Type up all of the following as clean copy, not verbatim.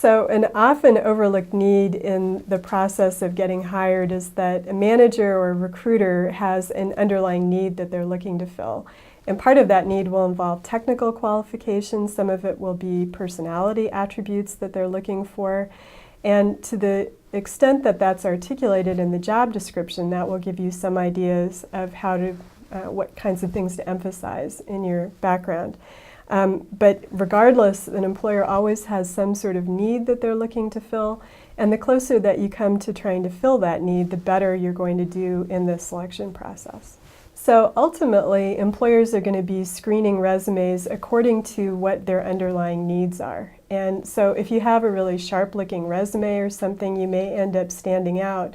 So an often overlooked need in the process of getting hired is that a manager or a recruiter has an underlying need that they're looking to fill. And part of that need will involve technical qualifications. Some of it will be personality attributes that they're looking for. And to the extent that that's articulated in the job description, that will give you some ideas of how to, what kinds of things to emphasize in your background. But regardless, an employer always has some sort of need that they're looking to fill, and the closer that you come to trying to fill that need, the better you're going to do in the selection process. So ultimately, employers are going to be screening resumes according to what their underlying needs are. And so if you have a really sharp-looking resume or something, you may end up standing out.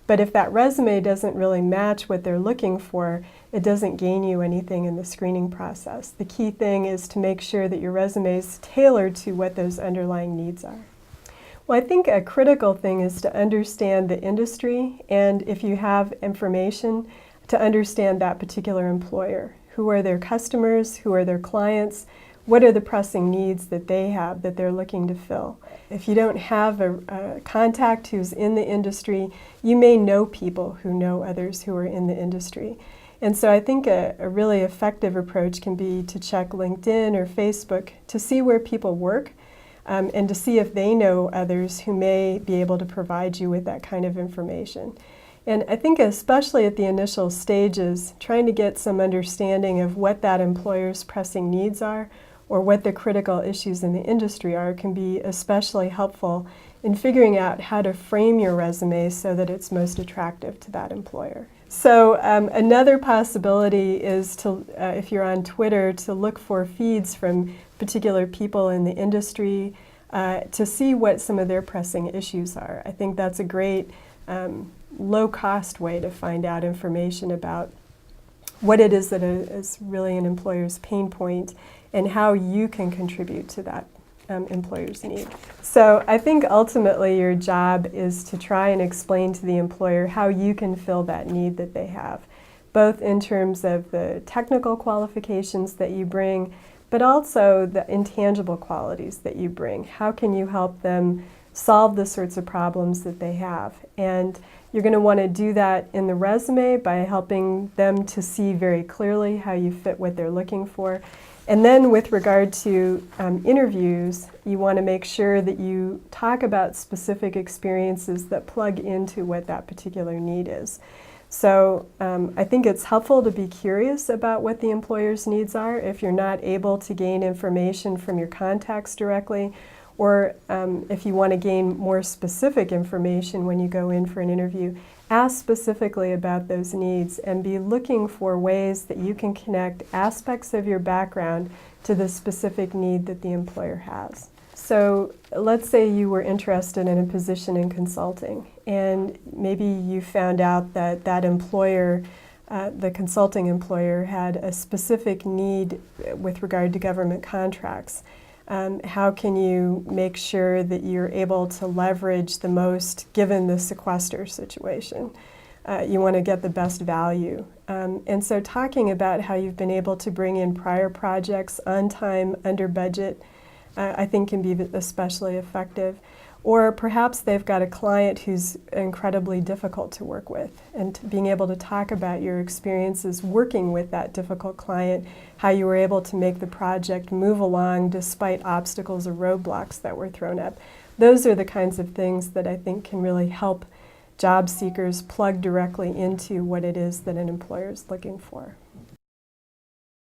But if that resume doesn't really match what they're looking for, it doesn't gain you anything in the screening process. The key thing is to make sure that your resume is tailored to what those underlying needs are. Well, I think a critical thing is to understand the industry, and if you have information, to understand that particular employer. Who are their customers? Who are their clients? What are the pressing needs that they have that they're looking to fill? If you don't have a contact who's in the industry, you may know people who know others who are in the industry. And so I think a really effective approach can be to check LinkedIn or Facebook to see where people work and to see if they know others who may be able to provide you with that kind of information. And I think especially at the initial stages, trying to get some understanding of what that employer's pressing needs are or what the critical issues in the industry are can be especially helpful in figuring out how to frame your resume so that it's most attractive to that employer. So another possibility is to, if you're on Twitter, to look for feeds from particular people in the industry to see what some of their pressing issues are. I think that's a great low-cost way to find out information about what it is that is really an employer's pain point and how you can contribute to that employer's need. So I think ultimately your job is to try and explain to the employer how you can fill that need that they have, both in terms of the technical qualifications that you bring, but also the intangible qualities that you bring. How can you help them solve the sorts of problems that they have? And you're going to want to do that in the resume by helping them to see very clearly how you fit what they're looking for. And then with regard to interviews, you want to make sure that you talk about specific experiences that plug into what that particular need is. So I think it's helpful to be curious about what the employer's needs are if you're not able to gain information from your contacts directly, or if you want to gain more specific information when you go in for an interview, ask specifically about those needs and be looking for ways that you can connect aspects of your background to the specific need that the employer has. So let's say you were interested in a position in consulting, and maybe you found out that that employer, the consulting employer, had a specific need with regard to government contracts. How can you make sure that you're able to leverage the most given the sequester situation? You want to get the best value. And so talking about how you've been able to bring in prior projects on time, under budget, I think can be especially effective. Or perhaps they've got a client who's incredibly difficult to work with, and being able to talk about your experiences working with that difficult client, how you were able to make the project move along despite obstacles or roadblocks that were thrown up. Those are the kinds of things that I think can really help job seekers plug directly into what it is that an employer is looking for.